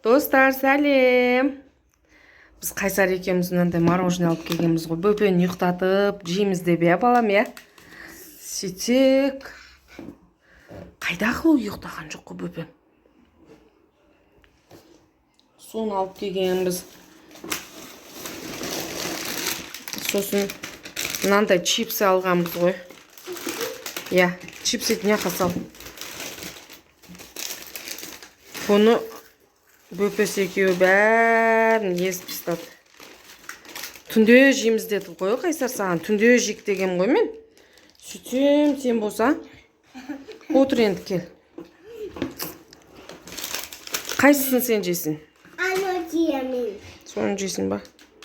Достар, сәлем. Біз Қайсар екеуміз мынандай мороженое алып келгенбіз ғой. Бөпені ұйықтатып, жейміз деп балам, Сөйтсек, қайдағы ол ұйықтаған жоқ қой бөпем. Соны алып келгенбіз. Сосын мынандай чипсы алғанбыз ғой. Чипсы няқа сал. Бұны бөпесі екеуі бәрін езіп тастады. Түнде жейміз деді ғой Қайсар саған. Түнде жейік деген ғой мен. Сөйтсем, сен болса, отыр енді кел. Қайсысын сен жейсің? Аны жеймін. Соны жейсің ба?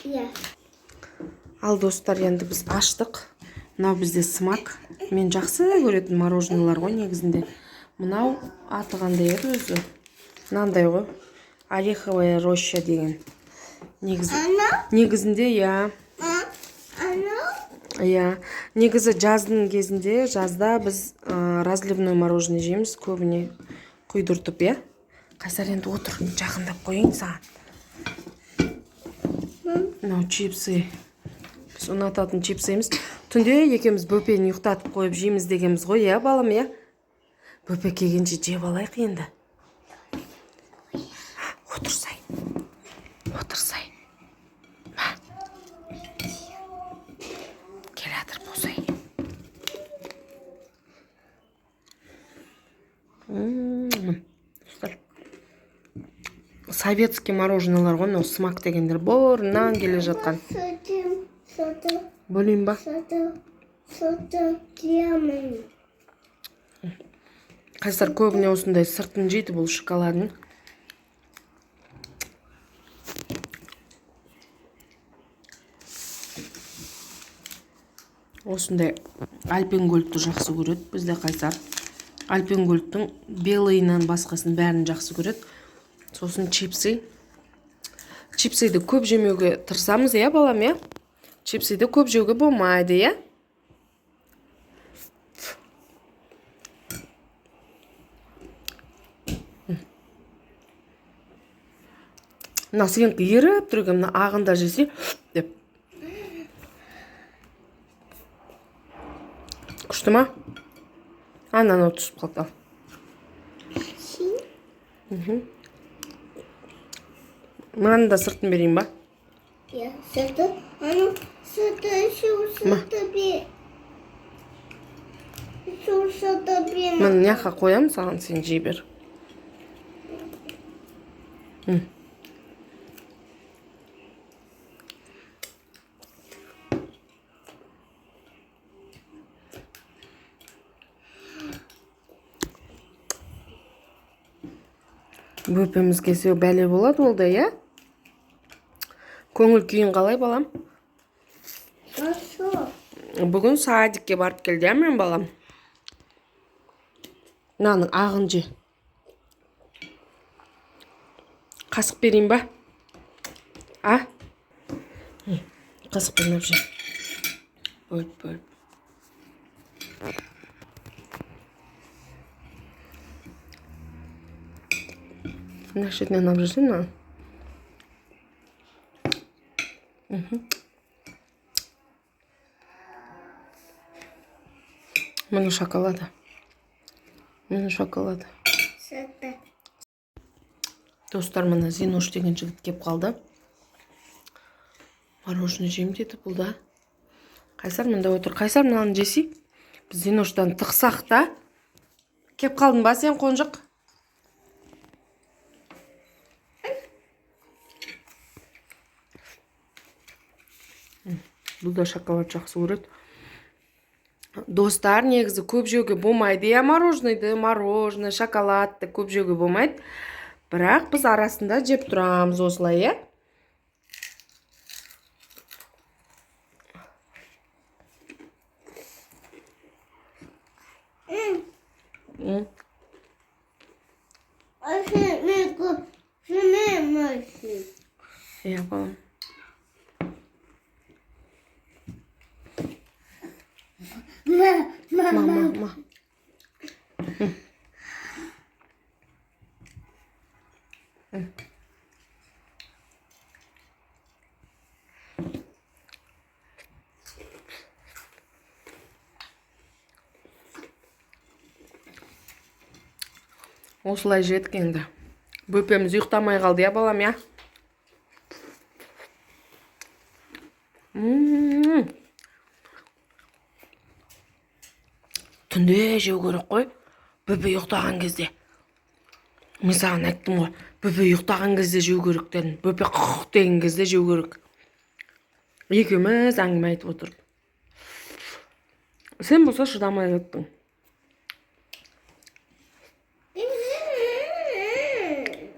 Иә. Ал достар, енді біз аштық. Мынау бізде смак. Мен жақсы көретін мороженалар ғой негізінде. Мынау аты қандай еді өзі? Мынандай ғой. Ореховая роща деген. Негізінде, негізі жаздың кезінде, жазда біз разливной мороженое жейміз, көбіне құйдыртып, Қайсар, енді отыр, жақындап қойын саған. Мынау чипсы. Біз ұнататын чипсымыз. Түнде екеуміз бөпені ұйықтатып қойып жейміз дегенбіз ғой, балам, Бөпе келгенше жеп алайық енді. Отырсай. Кел атыр болсай. Советский мороженалар ғой, но смак дегендер бұрыннан келе жатқан. Бөлейін ба? Қайсар көбіне осындай сыртын жейді бұл шоколадын. Осындай Альпенгольдті жақсы көреді бізде Қайсар. Альпенгольдтің белыйынан басқасын бәрін жақсы көреді. Сосын чипсы. Чипсыды көп жемеуге тырысамыз, балам, Чипсыды көп жеуге болмайды, Мына сен еріп түрген, мына ағында жесе, деп. Күшті ма? Ананы түсіп қалды. Мынаны да сыртын берейін ба? Сырты. Аны сырты бе. Сырты бе. Мен няқа қоям, саған сен жей бер. Бөпеміз келсе бәле болады ол да, Көңіл күйін қалай, балам? Бүгін садикке барып келді, мен балам? Мынаның ағын же. Қасық берейін ба? Қасық беріп же. Бөліп. Мына шетінен алып жүрсің, мына. Мені шоколады. Достар, мына Зинош деген жігіт кеп қалды. Мороженое жеймін деді бұл да. Қайсар мында отыр. Қайсар мынаны жесі. Біз Зиноштан тықсақ та. Кеп қалдың ба сен, қонжық? Бұл да шоколад жақсы көреді. Достар, негізі көп жеуге болмайды, мороженое, шоколадты көп жеуге болмайды. Бірақ біз арасында жеп тұрамыз осылай, балам. Мама. Осылай жедік енді. Бөпеміз ұйықтамай қалды, я балам, я? Түнде жеу керек қой. Бөпе ұйықтаған кезде. Мен саған айттым ғой. Бөпе ұйықтаған кезде жеу керек дедім. Бөпе құқ деген кезде жеу керек. Екеуміз әңгіме айтып отырып. Сен болса шыдамай кеттің.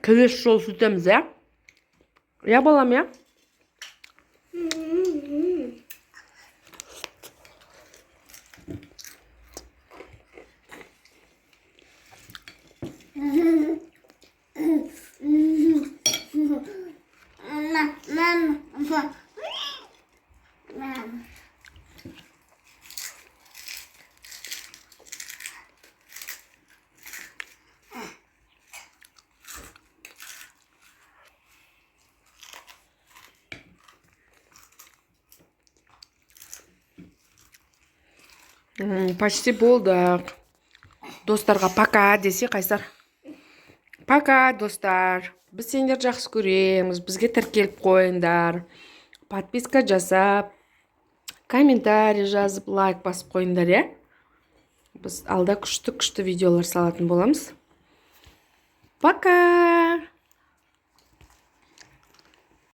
Келесі жол сүтеміз, я? Я балам, я? Почти болдық. Достарға пока десе Қайсар. Пока, достар. Біз сендер жақсы көреміз. Бізге тіркеліп қойыңдар. Подписка жасап, комментарий жазып, лайк басып қойыңдар, я? Біз алда күшті видеолар салатын боламыз. Пока!